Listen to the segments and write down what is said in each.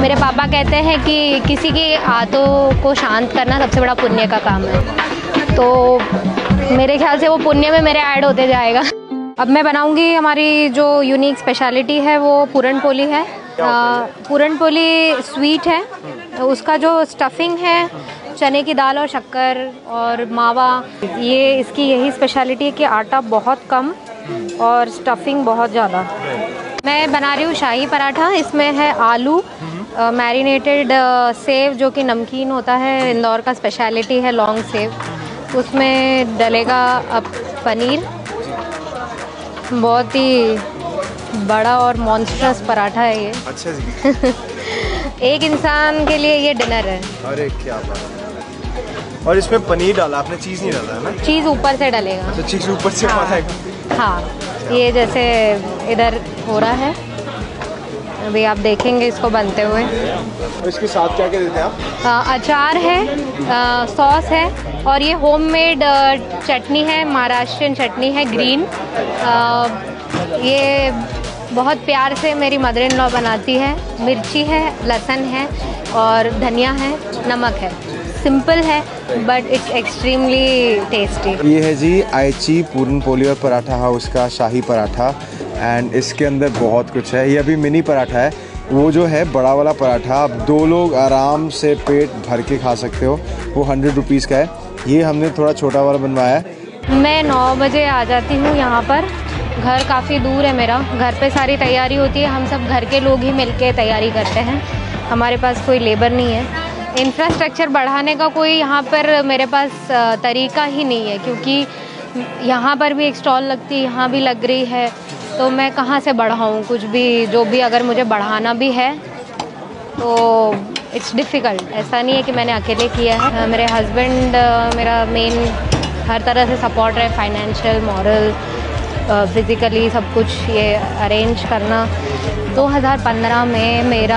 मेरे पापा कहते हैं कि किसी की आंतों को शांत करना सबसे बड़ा पुण्य का काम है, तो मेरे ख्याल से वो पुण्य में मेरे ऐड होते जाएगा। अब मैं बनाऊंगी, हमारी जो यूनिक स्पेशलिटी है वो पूरन पोली है। पूरन पोली स्वीट है, उसका जो स्टफिंग है चने की दाल और शक्कर और मावा, ये इसकी यही स्पेशलिटी है कि आटा बहुत कम और स्टफिंग बहुत ज़्यादा। मैं बना रही हूँ शाही पराठा। इसमें है आलू, मैरिनेटेड सेव जो कि नमकीन होता है, इंदौर का स्पेशलिटी है लॉन्ग सेव, उसमें डलेगा अब पनीर। बहुत ही बड़ा और मॉन्स्ट्रस पराठा है ये। अच्छा जी। एक इंसान के लिए ये डिनर है। अरे क्या बात है। और इसमें पनीर डाला आपने, चीज़ नहीं डाला है ना? चीज़ ऊपर से डलेगा। अच्छा, चीज़ ऊपर से हाँ, हाँ, ये जैसे इधर हो रहा है, अभी आप देखेंगे इसको बनते हुए। और इसके साथ क्या क्या देते हैं आप? अचार है, सॉस है और ये होममेड चटनी है, महाराष्ट्रियन चटनी है ग्रीन। ये बहुत प्यार से मेरी मदर इन लॉ बनाती है। मिर्ची है, लहसुन है और धनिया है, नमक है। सिंपल है बट इट्स एक्सट्रीमली टेस्टी। ये है जी आयची पूरन पोली और पराठा हाउस का शाही पराठा, एंड इसके अंदर बहुत कुछ है। ये अभी मिनी पराठा है, वो जो है बड़ा वाला पराठा आप 2 लोग आराम से पेट भर के खा सकते हो, वो 100 रुपीज़ का है। ये हमने थोड़ा छोटा वाला बनवाया है। मैं 9 बजे आ जाती हूँ यहाँ पर। घर काफ़ी दूर है मेरा, घर पे सारी तैयारी होती है, हम सब घर के लोग ही मिलके तैयारी करते हैं, हमारे पास कोई लेबर नहीं है। इंफ्रास्ट्रक्चर बढ़ाने का कोई यहाँ पर मेरे पास तरीका ही नहीं है, क्योंकि यहाँ पर भी एक स्टॉल लगती है, यहाँ भी लग रही है, तो मैं कहाँ से बढ़ाऊँ कुछ भी, जो भी अगर मुझे बढ़ाना भी है तो इट्स डिफ़िकल्ट। ऐसा नहीं है कि मैंने अकेले किया है, मेरे हस्बैंड मेरा मेन हर तरह से सपोर्ट है, फाइनेंशियल, मॉरल, फिज़िकली सब कुछ ये अरेंज करना। 2015 में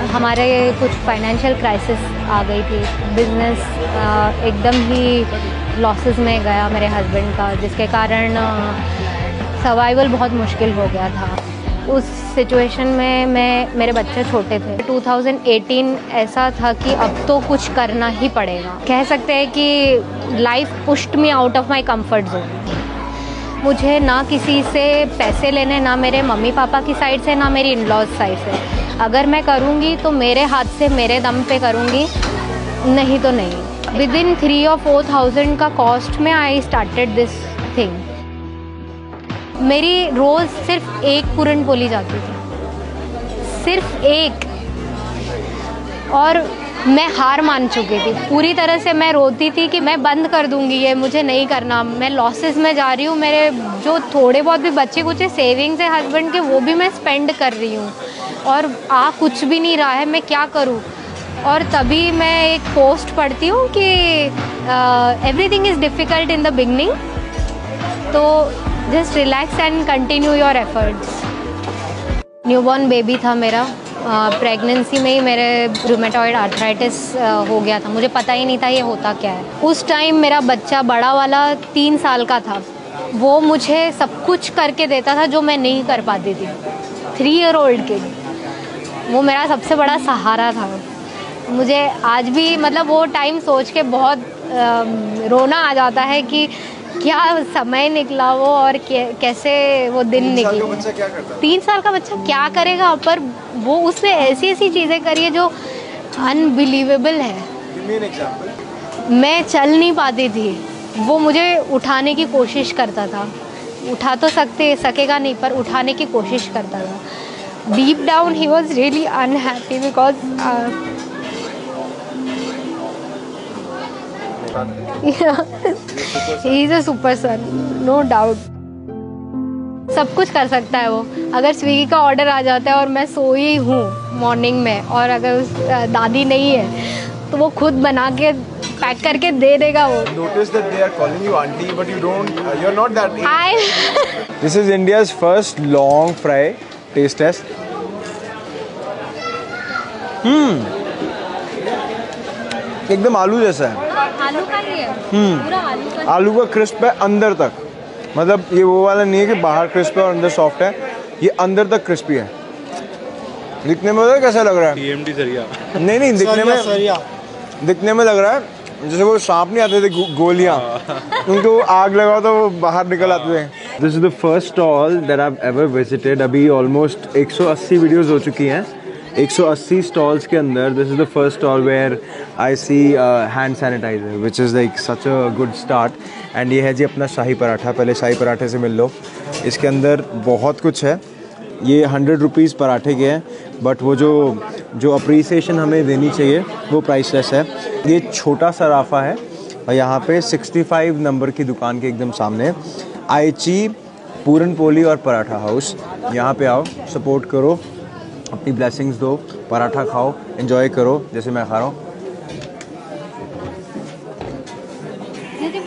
हमारे कुछ फाइनेंशियल क्राइसिस आ गई थी, बिज़नेस एकदम ही लॉसेस में गया मेरे हस्बैंड का, जिसके कारण सर्वाइवल बहुत मुश्किल हो गया था। उस सिचुएशन में मेरे बच्चे छोटे थे। 2018 ऐसा था कि अब तो कुछ करना ही पड़ेगा। कह सकते हैं कि life pushed me out of my comfort zone. मुझे ना किसी से पैसे लेने, ना मेरे मम्मी पापा की साइड से, ना मेरी इन-लॉज साइड से। अगर मैं करूँगी तो मेरे हाथ से, मेरे दम पे करूँगी, नहीं तो नहीं। विदिन 3 और 4,000 का कॉस्ट में आई स्टार्टेड दिस थिंग। मेरी रोज़ सिर्फ एक पूरन पोली जाती थी, सिर्फ एक, और मैं हार मान चुकी थी पूरी तरह से। मैं रोती थी कि मैं बंद कर दूंगी, ये मुझे नहीं करना, मैं लॉसेस में जा रही हूँ। मेरे जो थोड़े बहुत भी बच्चे कुछ सेविंग्स है हस्बैंड के, वो भी मैं स्पेंड कर रही हूँ और कुछ भी नहीं रहा है, मैं क्या करूँ। और तभी मैं एक पोस्ट पढ़ती हूँ कि everything is difficult in the beginning, तो just relax and continue your efforts. Newborn baby था मेरा, प्रेगनेंसी में ही मेरे रूमेटॉइड आर्थराइटिस हो गया था, मुझे पता ही नहीं था ये होता क्या है। उस टाइम मेरा बच्चा बड़ा वाला 3 साल का था, वो मुझे सब कुछ करके देता था जो मैं नहीं कर पाती थी। 3 ईयर ओल्ड किड, वो मेरा सबसे बड़ा सहारा था। मुझे आज भी मतलब वो टाइम सोच के बहुत रोना आ जाता है कि क्या समय निकला वो, और कैसे वो दिन निकले। 3 साल का बच्चा क्या करता है? 3 साल का बच्चा क्या करेगा, पर वो उसने ऐसी ऐसी चीज़ें करी है जो अनबिलीवेबल है। Give me an example. मैं चल नहीं पाती थी, वो मुझे उठाने की कोशिश करता था। उठा तो सकेगा नहीं, पर उठाने की कोशिश करता था। Deep down he was really unhappy because he is a super son, no doubt. सब कुछ कर सकता है वो। अगर स्विगी का ऑर्डर आ जाता है और मैं सोई हूँ मॉर्निंग में, और अगर दादी नहीं है तो वो खुद बना के पैक करके दे देगा वो। Notice that they are calling you auntie, but you don't. You're not that. This is India's first long fry taste test. एकदम आलू जैसा है। आलू का ही है, पूरा आलू का। आलू का क्रिस्प है अंदर तक, मतलब ये वो वाला नहीं है कि बाहर क्रिस्प है और अंदर सॉफ्ट है, ये अंदर तक क्रिस्पी है। दिखने में पता कैसा लग रहा है? TMT सरिया। नहीं नहीं, दिखने में लग रहा है जैसे वो सांप नहीं आते थे गोलियां, उनको आग लगाओ तो वो बाहर निकल आते थे। This is the first stall that I have ever visited. अभी ऑलमोस्ट 180 वीडियोस हो चुकी हैं। 180 स्टॉल्स के अंदर this is the first stall where I see hand sanitizer which is like such a good start. And ये है जी अपना शाही पराठा। पहले शाही पराठे से मिल लो। इसके अंदर बहुत कुछ है। ये 100 रुपीज़ पराठे के हैं, बट वो जो अप्रिसिएशन हमें देनी चाहिए वो प्राइसलेस है। ये छोटा सा राफा है और यहाँ पे 65 नंबर की दुकान के एकदम सामने आयची पूरन पोली और पराठा हाउस। यहाँ पे आओ, सपोर्ट करो, अपनी ब्लेसिंग्स दो, पराठा खाओ, एंजॉय करो जैसे मैं खा रहा हूँ।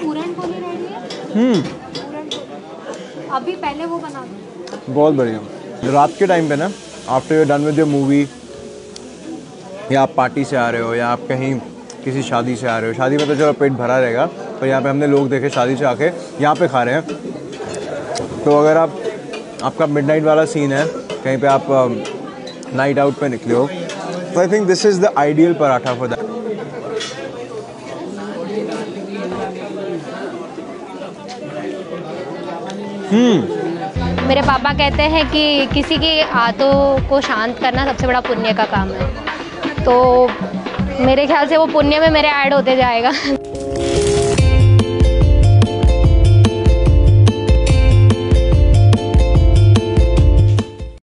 पूरन पोली रेडी है। अभी पहले वो बना दो। बहुत बढ़िया। रात के टाइम पे ना, after you done with your movie, या आप पार्टी से आ रहे हो या आप कहीं किसी शादी से आ रहे हो, शादी में तो चलो पेट भरा रहेगा, पर यहाँ पे हमने लोग देखे शादी से आके यहाँ पे खा रहे हैं। तो अगर आपका मिडनाइट वाला सीन है, कहीं पे आप नाइट आउट पे निकले हो, तो I think this is the ideal paratha for that. मेरे पापा कहते हैं कि किसी की आंतों को शांत करना सबसे बड़ा पुण्य का काम है, तो मेरे ख्याल से वो पुण्य में मेरे ऐड होते जाएगा।